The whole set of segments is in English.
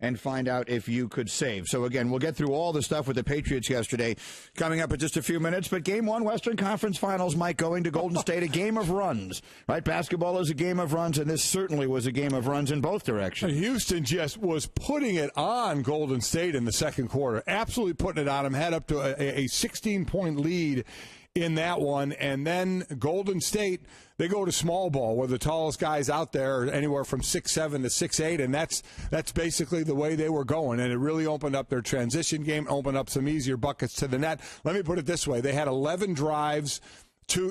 and find out if you could save. So, again, we'll get through all the stuff with the Patriots yesterday coming up in just a few minutes. But Game 1, Western Conference Finals, Mike, going to Golden State, a game of runs. Right? Basketball is a game of runs, and this certainly was a game of runs in both directions. Houston just was putting it on Golden State in the second quarter, absolutely putting it on them, had up to a 16-point lead in that one, and then Golden State, they go to small ball where the tallest guys out there are anywhere from 6'7" to 6'8", and that's basically the way they were going, and it really opened up their transition game, opened up some easier buckets to the net. Let me put it this way. They had 11 drives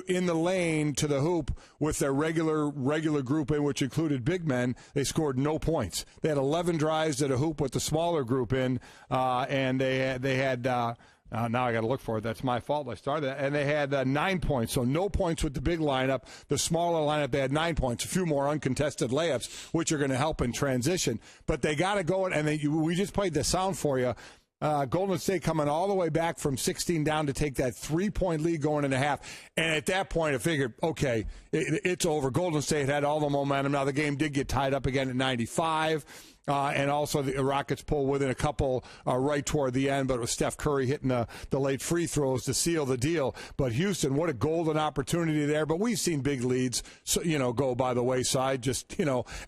in the lane to the hoop with their regular group in, which included big men. They scored no points. They had 11 drives to the hoop with the smaller group in, and they had now I got to look for it. That's my fault. I started that. And they had 9 points, so no points with the big lineup. The smaller lineup, they had 9 points, a few more uncontested layups, which are going to help in transition. But they got to go, and we just played the sound for you. Golden State coming all the way back from 16 down to take that 3-point lead going into half. And at that point, I figured, okay, it's over. Golden State had all the momentum. Now, the game did get tied up again at 95. And also the Rockets pull within a couple right toward the end, but it was Steph Curry hitting the late free throws to seal the deal. But Houston, what a golden opportunity there. But we've seen big leads, go by the wayside. Just,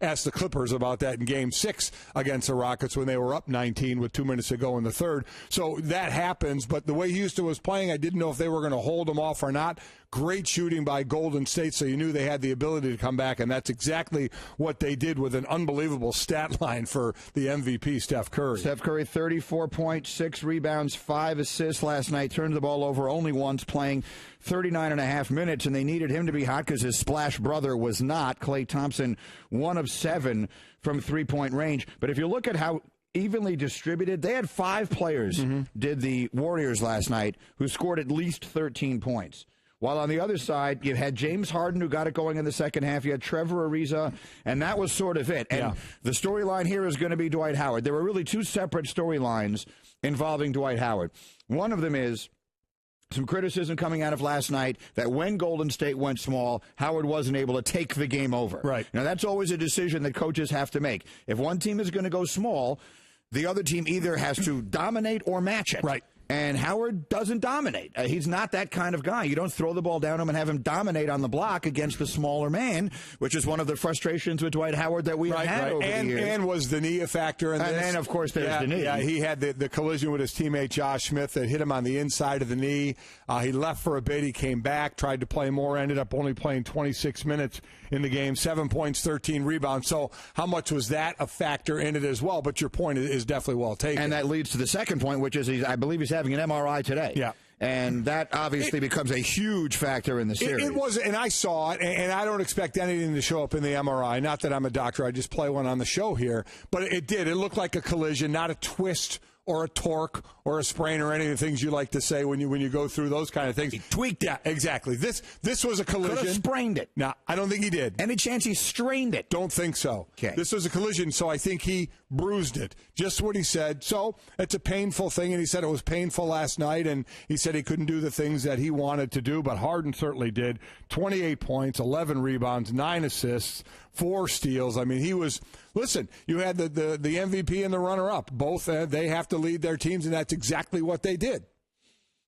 ask the Clippers about that in Game 6 against the Rockets when they were up 19 with 2 minutes to go in the third. So that happens. But the way Houston was playing, I didn't know if they were going to hold them off or not. Great shooting by Golden State, so you knew they had the ability to come back, and that's exactly what they did with an unbelievable stat line for the MVP, Steph Curry. Steph Curry, 34 points, 6 rebounds, 5 assists last night, turned the ball over only once, playing 39 and a half minutes, and they needed him to be hot because his splash brother was not. Klay Thompson, 1 of 7 from three-point range. But if you look at how evenly distributed, they had 5 players, did the Warriors last night, who scored at least 13 points. While on the other side, you had James Harden, who got it going in the second half. You had Trevor Ariza, and that was sort of it. And the storyline here is going to be Dwight Howard. There were really 2 separate storylines involving Dwight Howard. One of them is some criticism coming out of last night that when Golden State went small, Howard wasn't able to take the game over. Right. Now, that's always a decision that coaches have to make. If one team is going to go small, the other team either has to dominate or match it. Right. And Howard doesn't dominate. He's not that kind of guy. You don't throw the ball down him and have him dominate on the block against the smaller man, which is one of the frustrations with Dwight Howard that we've had over the years. And was the knee a factor in this? And of course, there's the knee. Yeah, he had the collision with his teammate Josh Smith that hit him on the inside of the knee. He left for a bit. He came back, tried to play more, ended up only playing 26 minutes in the game, 7 points, 13 rebounds. So how much was that a factor in it as well? But your point is definitely well taken. And that leads to the second point, which is I believe he's having an MRI today. Yeah. And that obviously becomes a huge factor in the series. It was, and I saw it, and I don't expect anything to show up in the MRI. Not that I'm a doctor, I just play one on the show here. But it did. It looked like a collision, not a twist or a torque or a sprain or any of the things you like to say when you go through those kind of things. He tweaked it. Yeah, exactly. This was a collision. Could have sprained it. No, I don't think he did. Any chance he strained it? Don't think so. Okay. This was a collision, so I think he bruised it. Just what he said. So it's a painful thing, and he said it was painful last night, and he said he couldn't do the things that he wanted to do, but Harden certainly did. 28 points, 11 rebounds, 9 assists, 4 steals. I mean, he was – listen, you had the MVP and the runner-up. Both they have to lead their teams, and that's exactly what they did.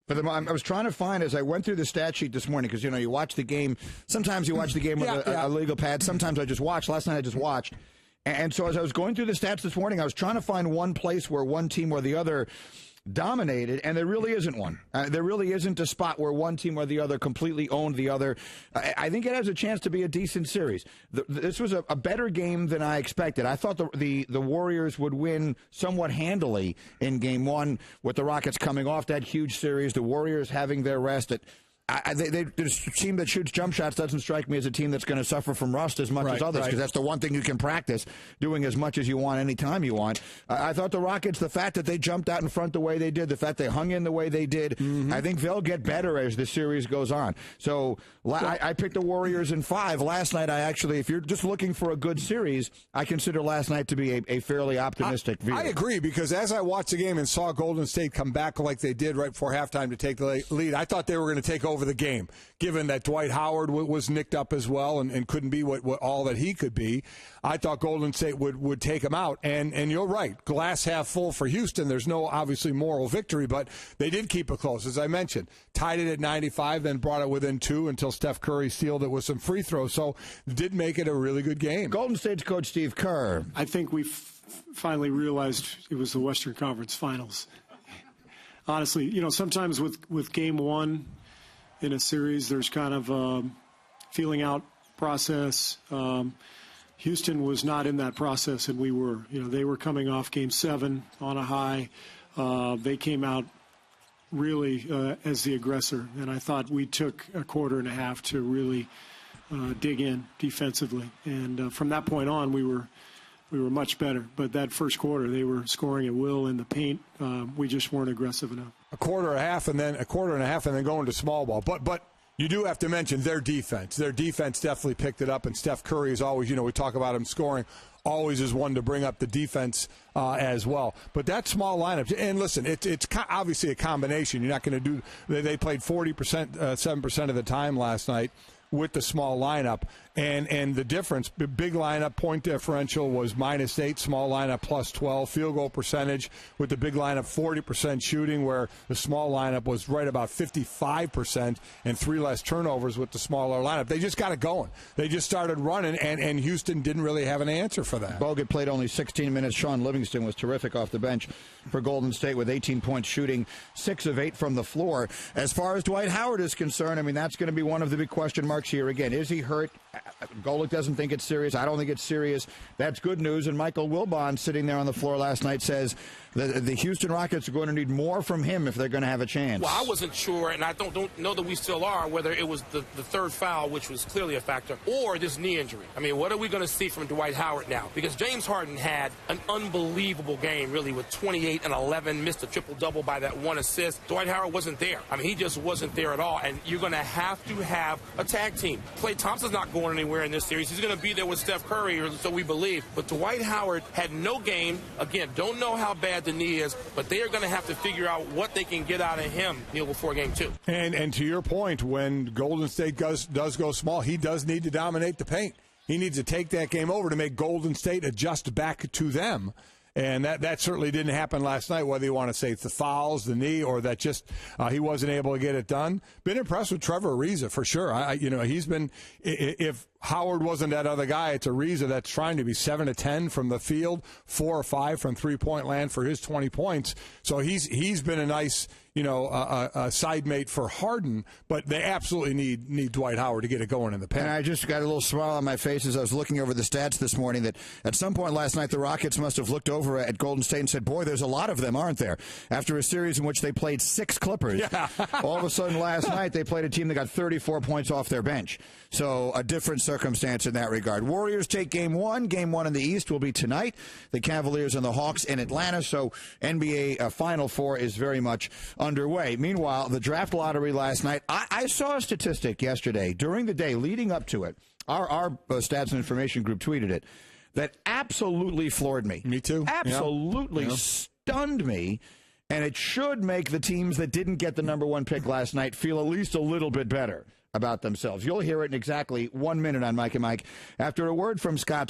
But I was trying to find, as I went through the stat sheet this morning, because, you watch the game. Sometimes you watch the game with a legal pad. Sometimes I just watch. Last night I just watched. And so as I was going through the stats this morning, I was trying to find one place where one team or the other dominated, and there really isn't one. There really isn't a spot where one team or the other completely owned the other. I think it has a chance to be a decent series. This was a better game than I expected. I thought the Warriors would win somewhat handily in Game 1 with the Rockets coming off that huge series, the Warriors having their rest. The team that shoots jump shots doesn't strike me as a team that's going to suffer from rust as much as others, because that's the one thing you can practice, doing as much as you want anytime you want. I thought the Rockets, the fact that they jumped out in front the way they did, the fact they hung in the way they did, I think they'll get better as the series goes on. So I picked the Warriors in 5. Last night, if you're just looking for a good series, I consider last night to be a fairly optimistic view. I agree, because as I watched the game and saw Golden State come back like they did right before halftime to take the lead, I thought they were going to take over over the game, given that Dwight Howard was nicked up as well and couldn't be what all that he could be. I thought Golden State would take him out. And you're right, glass half full for Houston. There's no, obviously, moral victory, but they did keep it close, as I mentioned. Tied it at 95, then brought it within 2 until Steph Curry sealed it with some free throws. So did make it a really good game. Golden State's coach Steve Kerr. I think we finally realized it was the Western Conference Finals. Honestly, sometimes with game one in a series, there's kind of a feeling out process. Houston was not in that process, and we were. They were coming off game 7 on a high. They came out really as the aggressor, and I thought we took a quarter and a half to really dig in defensively. And from that point on, we were much better. But that first quarter, they were scoring at will in the paint. We just weren't aggressive enough. A quarter and a half, and then going to small ball. But you do have to mention their defense. Their defense definitely picked it up, and Steph Curry is always, we talk about him scoring, always is one to bring up the defense as well. But that small lineup, and listen, it's obviously a combination. You're not going to do. They played 40%, 7% of the time last night with the small lineup. And the difference, big lineup point differential was -8, small lineup +12, field goal percentage with the big lineup 40% shooting, where the small lineup was right about 55%, and 3 less turnovers with the smaller lineup. They just got it going. They just started running, and Houston didn't really have an answer for that. Bogut played only 16 minutes. Sean Livingston was terrific off the bench for Golden State with 18 points shooting, 6 of 8 from the floor. As far as Dwight Howard is concerned, that's going to be one of the big question marks here. Again, is he hurt? Golick doesn't think it's serious. I don't think it's serious. That's good news. And Michael Wilbon, sitting there on the floor last night, says the Houston Rockets are going to need more from him if they're going to have a chance. Well, I wasn't sure, and I don't know that we still are, whether it was the third foul, which was clearly a factor, or this knee injury. What are we going to see from Dwight Howard now? Because James Harden had an unbelievable game, really, with 28 and 11, missed a triple-double by that 1 assist. Dwight Howard wasn't there. He just wasn't there at all, and you're going to have a tag team. Klay Thompson's not going anywhere in this series. He's going to be there with Steph Curry, or so we believe. But Dwight Howard had no game. Again, don't know how bad the knee is, but they are going to have to figure out what they can get out of him, before game 2. And to your point, when Golden State does go small, he does need to dominate the paint. He needs to take that game over to make Golden State adjust back to them. And that certainly didn't happen last night, whether you want to say it's the fouls, the knee, or that just he wasn't able to get it done. Been impressed with Trevor Ariza for sure. He's been, if Howard wasn't that other guy, it's Ariza that's trying to be 7 of 10 from the field, 4 or 5 from three-point land for his 20 points. So he's been a nice, a side mate for Harden, but they absolutely need Dwight Howard to get it going in the paint. And I just got a little smile on my face as I was looking over the stats this morning that at some point last night the Rockets must have looked over at Golden State and said, boy, there's a lot of them, aren't there? After a series in which they played 6 Clippers, all of a sudden last night they played a team that got 34 points off their bench. So a different circumstance in that regard. Warriors take game 1. Game 1 in the East will be tonight. The Cavaliers and the Hawks in Atlanta. So NBA Final Four is very much underway. Meanwhile, the draft lottery last night, I saw a statistic yesterday during the day leading up to it. Our Stats and Information group tweeted it. That absolutely floored me. Me too. Absolutely stunned me. And it should make the teams that didn't get the number 1 pick last night feel at least a little bit better about themselves. You'll hear it in exactly 1 minute on Mike and Mike after a word from Scott.